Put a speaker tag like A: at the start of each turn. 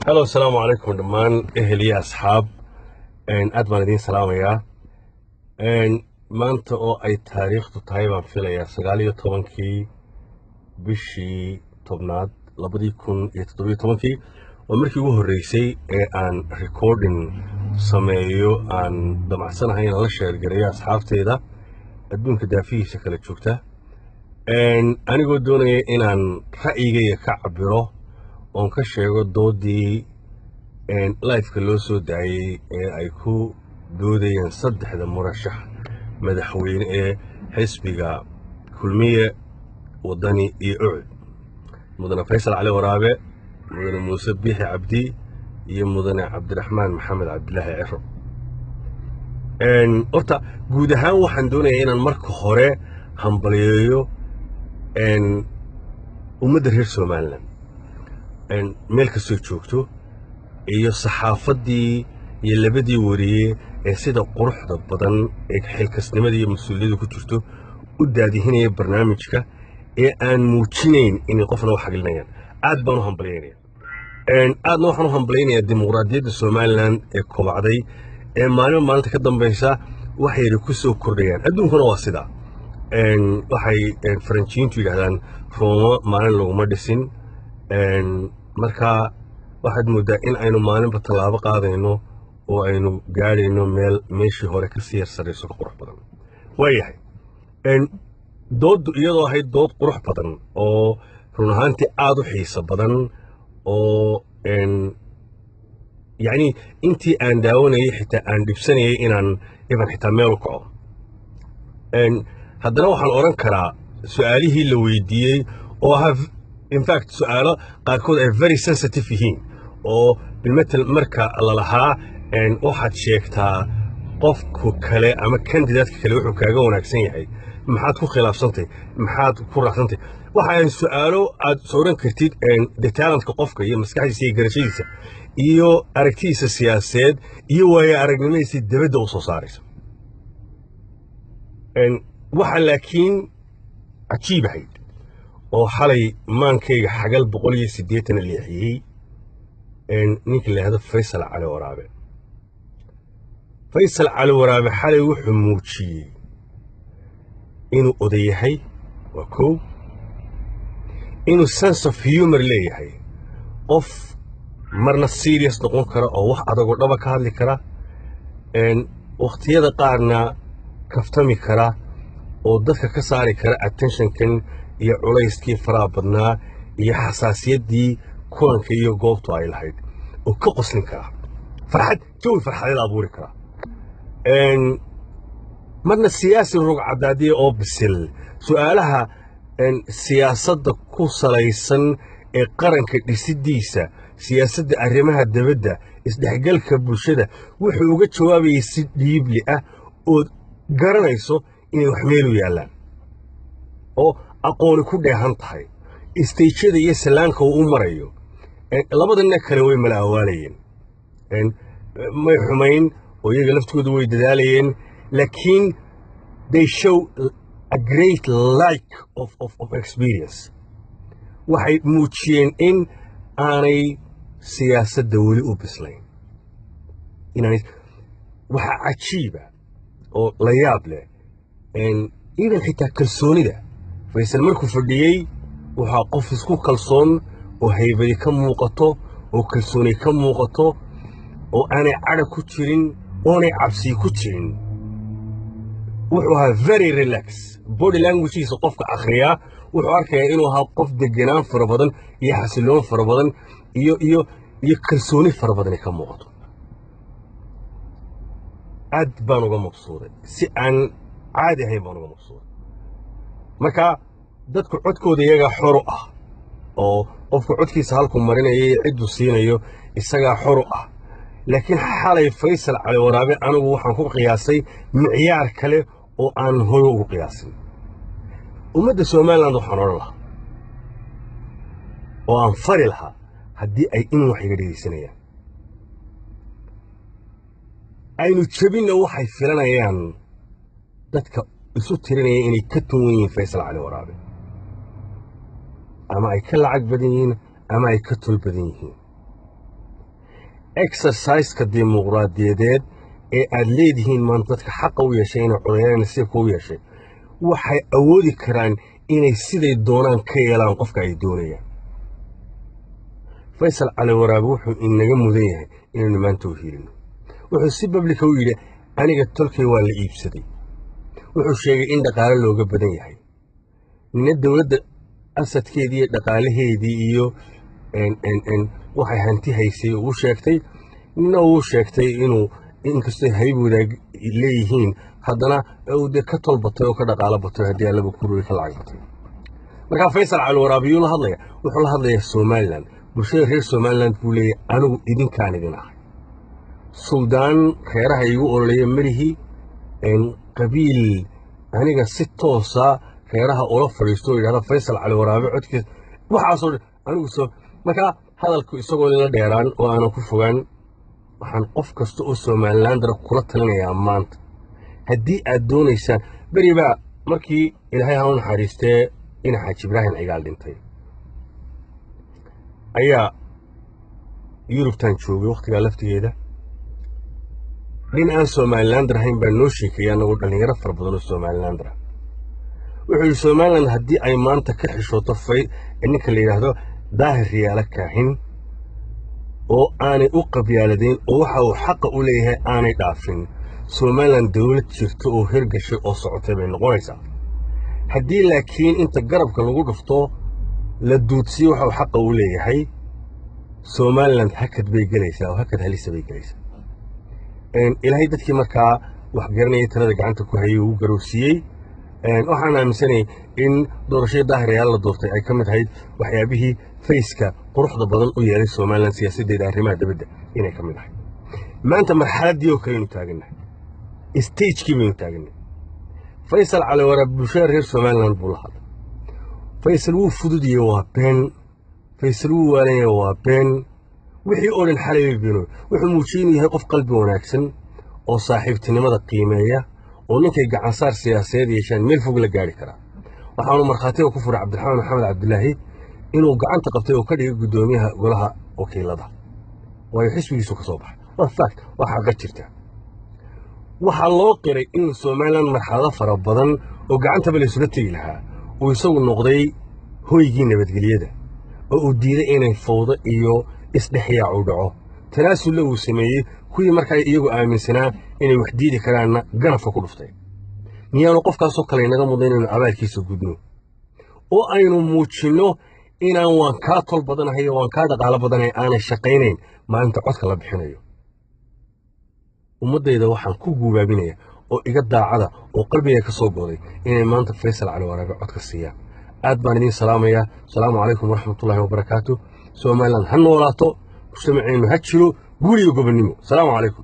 A: هلو السلام عليكم دمان اهلي اصحاب ان ادمان idin salaamaya maanta oo ay taariikhdu tahay baan filayaa 19 bishii tobnaad 2017 oo markii ugu horeysay ee aan recording sameeyo aan damacsanahay in la share gareeyo asxaabteeda adduunka daafihiisa kala joogta anigoo doonaya inaan ra'yigayga ka cabiro oon ka sheego doodii live-ka loo soo daayay ee ay ku doodayeen saddexda murashax madaxweyne ee xisbiga kulmiye wadani iyo ucud mudane faysal cali waraabe mudane muuse biixi cabdi iyo mudane cabdiraxmaan maxamed cabdilaahi ciro horta guud ahaan waxaan doonayaa inaan marka hore hambaliyeeyo ummadda reer somalilan meel kastoo joogto iyo saxaafaddii iyo labadii wariye ee sida quruxda badan ee xilkasnimada iyo mas-uuliyadda ku jirto u daadihinaya barnaamijka ee aan muujinayn inay qofna wax xagilinayaan aad baan u hambalyaynaya aadna waxaan u hambalyaynayaa dimuqraadiyadda somalilan ee kobacday ee maalinta ka dambaysa waxay yidhi ku soo kordhayaan adduunkuna waa sidaa waxay faranjiyiintu yidhahdaan rooma maalin laguma dhisin markaa waxaad mooddaa in aynu maalinba tallaabo qaadayno oo aynu gaadhayno meeshii hore ka sii yar sarrayso ka qurux badan waayahay dooddu iyadoo ahayd dood qurux badan oo run ahaantii aad u xiiso badan oo yacnii intii aan daawanayay xitaa aan dhibsanayay inaan iban xitaa meel u kaco haddana waxaan odhan karaa su'aalihii la weydiiyey oo ahaa infact su'aalo qaarkood ay very sensitive yihiin oo bilmetel marka lalahaa waxaad sheegtaa qofku kale ama kandidaadka kale wuxuu kaaga wanaagsan yahay maxaad ku khilaafsantay maxaad ku raacsantay waxa ay su'aalo aad sooran kartid de talentka qofka iyo maskaxdiisa iyo garashadiisa iyo aragtidiisa siyaasadeed iyo waayo aragnimadiisa dibadda u soo saaraysa waxa laakiin cajiib ahayd oo xalay maankayga xagal 180 leexiyey ninka la yidhaahdo faysal cali waraabe faysal cali waraabe xalay wuxuu muujiyey inuu odayahay waa kow inuu sense of humor leeyahay qof marna serious noqon kara oo wax adagoo dhaba ka hadli kara wakhtiyada qaarna kaftami kara oo dadka ka saari kara attentionkan iyo culayskii faraha badnaa iyo xasaasiyaddii kulanka iyo goobtu ay lahayd oo ka qoslin kara farxad jawi farxadeed abuuri kara marna siyaasi rugcadaadiya oo bisil su'aalaha siyaasadda ku salaysan ee qaranka dhisiddiisa siyaasadda arrimaha dibadda isdhexgalka bulshada wuxuu uga jawaabayay si dhiibli ah ood garanayso inay wax meelu yaallaan oo aqooni ku dheehan tahay istayjyada iyo sallaanka uu u marayo labadana kale way mala awaalayeen may xumayn oo iyaga laftooda way dadaalayeen laakiin they show a great lack of experience waxay muujiyeen in aanay siyaasadda weli u bislayn waxa cajiiba oo la yaab leh idan xitaa kalsoonida faysal markuu fadhiyey waxaa qof isku kalsoon oo haybadi ka muuqato oo kalsooni ka muuqato oo aanay cadha ku jirin oonay cabsi ku jirin wuxuu ahaa very relax body languagekiisa qofka akhriyaa wuxuu arkayaa inuu ahaa qof deganaan fara badan iyo xasiloon fara badan iyo kalsooni fara badani ka muuqato aad baan uga maqsuuday si aan caadi ahayn baan uga maqsuuday marka dadku codkooda iyagaa xor u ah oo qofku codkiisa halkuu marinaya iyo cidduu siinayo isagaa xor u ah laakiin xalay faysal cali waraabe anigu waxaan ku qiyaasay micyaar kale oo aan hoyo ugu qiyaasin ummadda somaliland waxaan odhan lahaa oo aan fari lahaa haddii ay in wax iga dhegaysanayaan aynu jebinna waxay filanayaan dadka isu tirinaya inay ka tuwan yihiin faysal cali waraabe ama ay ka lacag badan yihiin ama ay ka tol badan yihiin exercise-ka dimuqraadiyadeed ee aad leedihiin maanta dadka xaqa u yeeshay inay codeeyaan nasiibka u yeeshay waxay awoodi karaan inay siday doonaan ka yeelaan qofka ay doonayaan faysal cali waraabe wuxuu inaga mudan yahay inaynu maanta u hiilino wuxuu si bablika u yidhi aniga tolkay waa la iibsaday wuxuu sheegay in dhaqaale looga badan yahay nina dowladda asadkeedii iyo dhaqaalaheedii iyo waxay hanti haysay uu sheegtay nina uu sheegtay inuu inkastoo hayb wadaag leeyihiin haddana uu dee ka tol batay oo ka dhaqaalo batay haddii allaba kuruuri ka lacag batay markaa faysal cali waraabe yuu la hadlaya wuxuu la hadlayaa somalilan bulshada reer somaliland buu leeyahay anigu idinkaan idin ahay suldaan reeraha iigu ololeeya melihii qabiil aniga si toosa reeraha ula fadhiisto oo yidhahda faysal cali waraabe codkiisa waxaasoo dhan anigu soo markaa hadalku isagoo la dheeraan oo aanan ku fogaan waxaan qof kasta oo somalilandara kula talinayaa maanta haddii aad doonaysaan beri baa markii ilaahay ha u naxariistee ina xaaji ibraahim cigaal dhintay ayaa yurubtan joogay wakhtigaa laftigeeda nin aan somalilander ahayn baa noo sheekaya annagoo dhallinyaro fara badan oo somalilander ah wuxuu yidhi somaliland haddii ay maanta ka xishooto ninka la yidhaahdo daahir riyaalo kaahin oo aanay u qabyaaladayn oo waxa uu xaqa u leeyahay aanay dhaafin somaliland dowlad jirto oo hirgashay oo socotay bay noqonaysaa haddii laakiin inta garabka lagu dhufto la duudsiyo waxa uu xaqa u leeyahay somaliland hakad bay gelaysaa oo hakad halisa bay gelaysaa ilaahay dadkii markaa wax garanayay talada gacanta ku hayay uu garowsiiyey waxaan aaminsanay in doorashada daahir riyaalo la doortay ay ka mid ahayd waxyaabihii fayska quruxda badan u yeelay somaliland siyaasaddeeda arrimaha dibadda inay ka mid ahayd maanta marxaladdii oo kaleynu taagannahay stagekii baynu taagannahay faysal cali waraabe bulshada reer somaliland buu la hadlay faysal wuu fududiye waa been faysal wuu waalanaya waa been wixii oo dhan xalay beeno wuxuu muujiyey inuu yahay qof qalbi wanaagsan oo saaxiibtinimada qiimeeya oo ninkay gacansaar siyaasadeed yeeshaan meel fog la gaari karaa waxaanu markhaatiga ku furay cabdiraxmaan maxamed cabdilaahi inuu gacanta qabtay oo ka dhigay guddoomiyaha golaha wakiilada waayo xisbigiisu ka soo baxay waa fact waa xaqa jirta waxaa loo qiray in somaliland marxalado fara badan oo gacantaba laysula tegi lahaa uu isagu noqday hoygii nabadgelyada oo uu diiday inay fawdo iyo isdhexyaac u dhaco tanaasulla uu sameeyey kuwii markaa iyagu aaminsanaa inay wax diidi karaanna ganafka ku dhuftay miyaanu qofkaasoo kale inaga mudan inaynu abaalkiisa gudno oo aynu muujinno inaan waan kaa tol badanahay oo waan kaa dhaqaalo badanahay aanay shaqaynayn maalinta codka la bixinayo ummaddayda waxaan ku guubaabinaya oo iga daacada oo qalbiga ka soo gooday inay maanta faysal cali waraabe codka siiyaan aad baan idiin salaamayaa asalaamu calaykum waraxmatullaahi wabarakaatu somaliland ha noolaato mujtamaceennu ha jiro guul iyo gobonnimo asalaamu calaykum